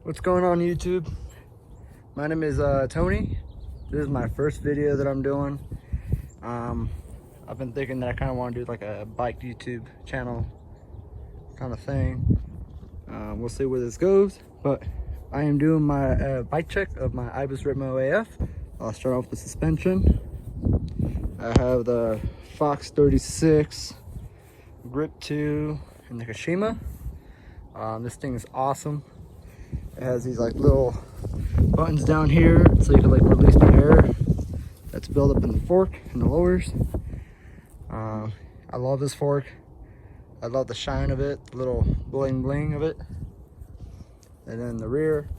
What's going on YouTube? My name is Tony. This is my first video that I'm doing. I've been thinking that I kind of want to do like a bike YouTube channel kind of thing. We'll see where this goes, but I am doing my bike check of my Ibis Ripmo AF. I'll start off with the suspension. I have the Fox 36 Grip 2 in the Kashima. This thing is awesome. It has these like little buttons down here so you can like release the air that's built up in the fork and the lowers. I love this fork. I love the shine of it, the little bling bling of it. And then the rear,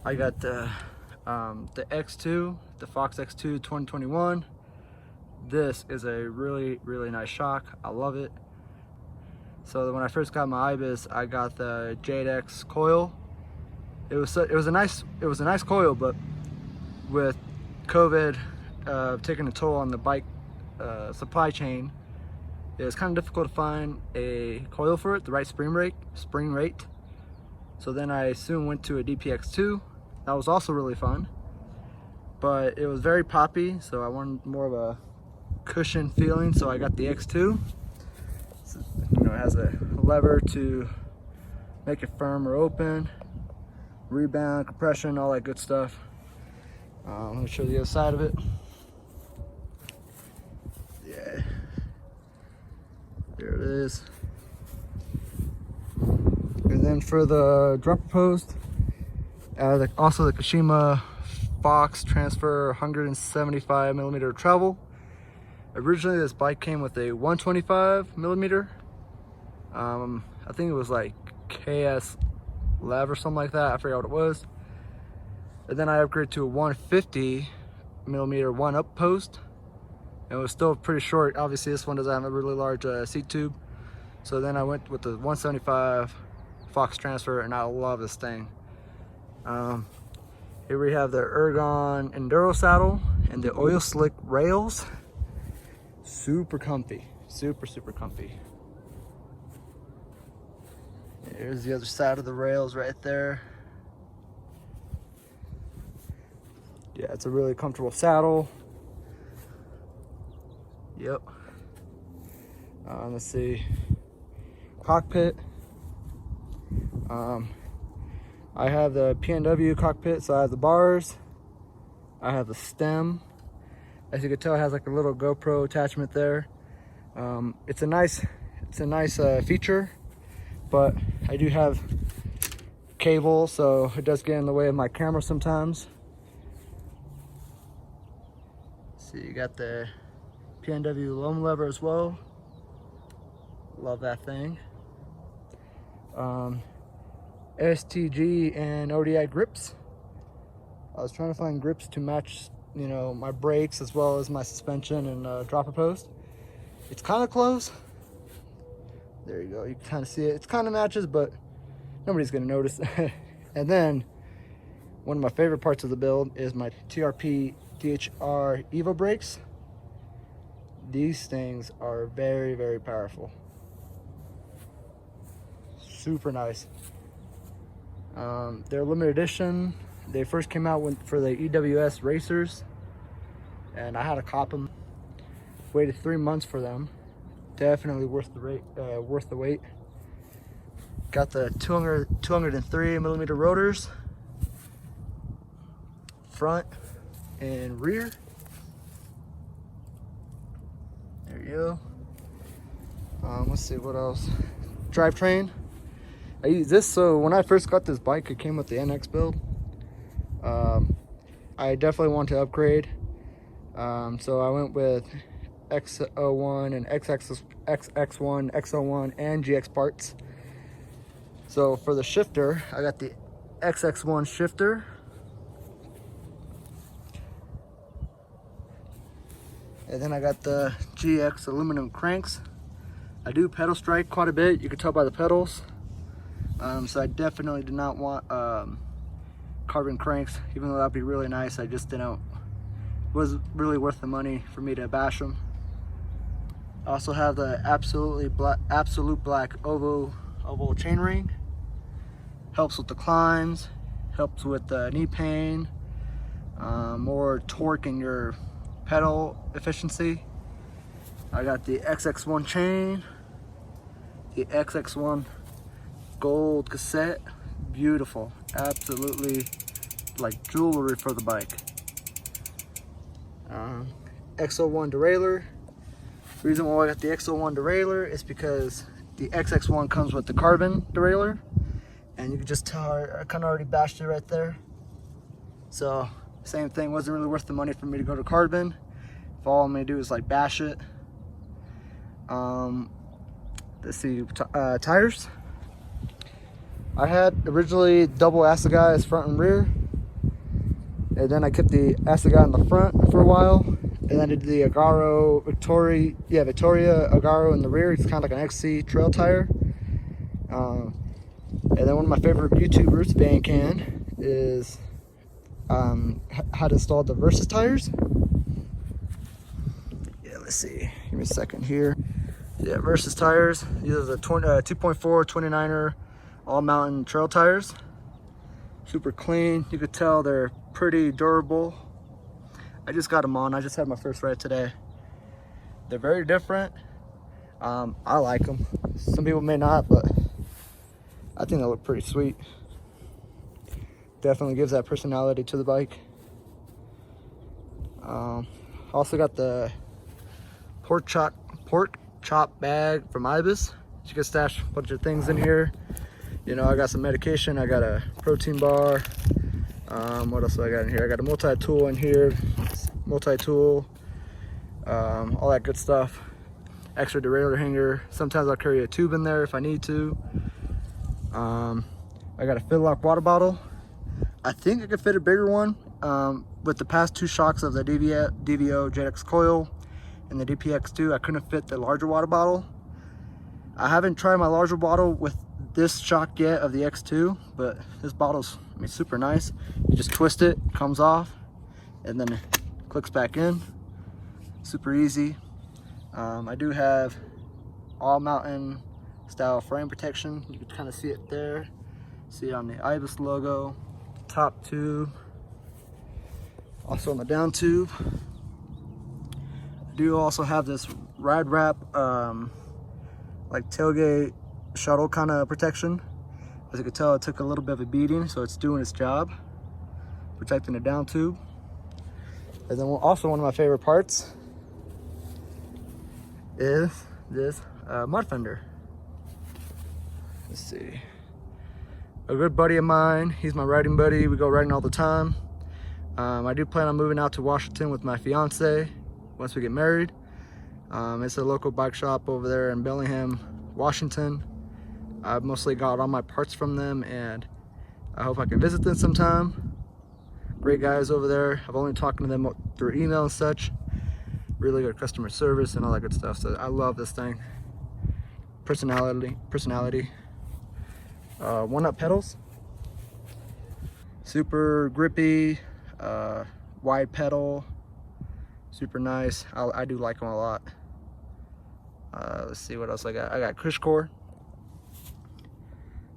I got the X2, the Fox X2 2021. This is a really nice shock. I love it. So when I first got my Ibis, I got the JX coil. It was a nice coil, but with COVID taking a toll on the bike supply chain, it was kind of difficult to find a coil for it, the right spring rate. So then I soon went to a DPX2. That was also really fun, but it was very poppy, so I wanted more of a cushion feeling. So I got the X2. So, it has a lever to make it firm or open, rebound, compression, all that good stuff. Let me show you the other side of it. Yeah, there it is. And then for the dropper post, also the Kashima Fox Transfer 175 millimeter travel. Originally this bike came with a 125 millimeter. I think it was like KS Lav or something like that. I forgot what it was. And then I upgraded to a 150 millimeter OneUp post. It was still pretty short. Obviously this one doesn't have a really large seat tube. So then I went with the 175 Fox Transfer, and I love this thing. Here we have the Ergon Enduro saddle and the oil slick rails. Super comfy, super comfy. Here's the other side of the rails right there. Yeah, it's a really comfortable saddle. Yep. Let's see. Cockpit. I have the PNW cockpit, so I have the bars. I have the stem. As you can tell, it has like a little GoPro attachment there. It's a nice feature, but I do have cable, so it does get in the way of my camera sometimes. See, you got the PNW Loam lever as well. Love that thing. SDG and ODI grips. I was trying to find grips to match, my brakes as well as my suspension and dropper post. It's kind of close. There you go. You can kind of see it. It kind of matches, but nobody's gonna notice. And then one of my favorite parts of the build is my TRP DHR Evo brakes. These things are very powerful. Super nice. They're limited edition. They first came out for the EWS racers, and I had to cop them. Waited 3 months for them. Definitely worth the wait. Got the 203 millimeter rotors, front and rear. There you go. Let's see what else. Drivetrain. I use this, so when I first got this bike, it came with the NX build. I definitely want to upgrade, so I went with X01 and XX1, X01 and GX parts. So for the shifter, I got the XX1 Shifter. And then I got the GX aluminum cranks. I do pedal strike quite a bit, you can tell by the pedals. So I definitely did not want carbon cranks, even though that'd be really nice. I just didn't, was really worth the money for me to bash them. I also have the absolute black oval chain ring. helps with the climbs, helps with knee pain, more torque in your pedal efficiency. I got the XX1 chain, the XX1 gold cassette, beautiful, absolutely like jewelry for the bike. X01 Derailleur. The reason why I got the X01 Derailleur is because the XX1 comes with the carbon derailleur, and you can just tell I kind of already bashed it right there. So same thing, wasn't really worth the money for me to go to carbon. If all I'm gonna do is like bash it. Let's see, tires. I had originally double Assegai front and rear, and then I kept the Assegai in the front for a while, and then I did the Agaro Victoria Agaro in the rear. It's kind of like an XC trail tire. And then one of my favorite YouTubers, Bandcan, is how to install the Versus tires. Yeah, let's see. Give me a second here. Yeah, Versus tires. These are the 2.4 29er all mountain trail tires. Super clean. You could tell they're pretty durable. I just got them on. I just had my first ride today. They're very different. I like them. Some people may not, but I think they look pretty sweet. Definitely gives that personality to the bike. Also got the pork chop bag from Ibis. You can stash a bunch of things in here. You know, I got some medication. I got a protein bar. What else do I got in here? I got a multi-tool in here. Multi-tool. All that good stuff. Extra derailleur hanger. Sometimes I'll carry a tube in there if I need to. I got a Fidlock water bottle. I think I could fit a bigger one. With the past two shocks of the DVO JetX coil and the DPX2, I couldn't fit the larger water bottle. I haven't tried my larger bottle with this shock yet of the X2, but this bottle's super nice. You just twist it, comes off, and then it clicks back in. Super easy. I do have all mountain style frame protection. You can kind of see it there. See it on the Ibis logo, top tube, also on the down tube. I do also have this ride wrap, like tailgate shuttle kind of protection. As you can tell, it took a little bit of a beating, so it's doing its job, protecting the down tube. And then also one of my favorite parts is this mud fender. Let's see. A good buddy of mine, he's my riding buddy. We go riding all the time. I do plan on moving out to Washington with my fiance once we get married. It's a local bike shop over there in Bellingham, Washington. I've mostly got all my parts from them, and I hope I can visit them sometime. Great guys over there. I've only talked to them through email and such. Really good customer service and all that good stuff. So I love this thing. Personality. OneUp pedals. Super grippy, wide pedal. Super nice. I do like them a lot. Let's see what else I got. I got Cush core.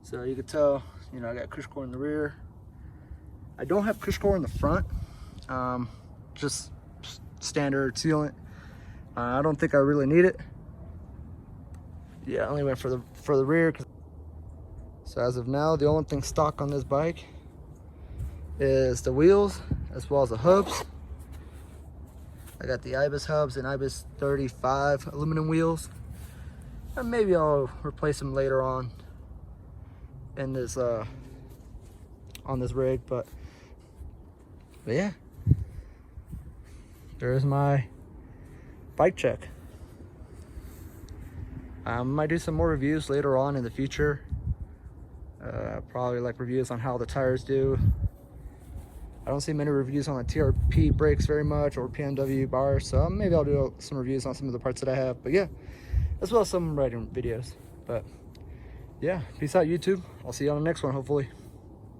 So you can tell, you know, I got Cush core in the rear. I don't have Cush core in the front. Just standard sealant. I don't think I really need it. Yeah, I only went for the rear. So as of now, the only thing stock on this bike is the wheels as well as the hubs. I got the Ibis hubs and Ibis 35 aluminum wheels. And maybe I'll replace them later on in this on this rig, but yeah. There's my bike check. I might do some more reviews later on in the future. Probably like reviews on how the tires do. I don't see many reviews on the TRP brakes very much, or PNW bars, so maybe I'll do some reviews on some of the parts that I have. But yeah, as well as some riding videos. But yeah, peace out YouTube. I'll see you on the next one, hopefully.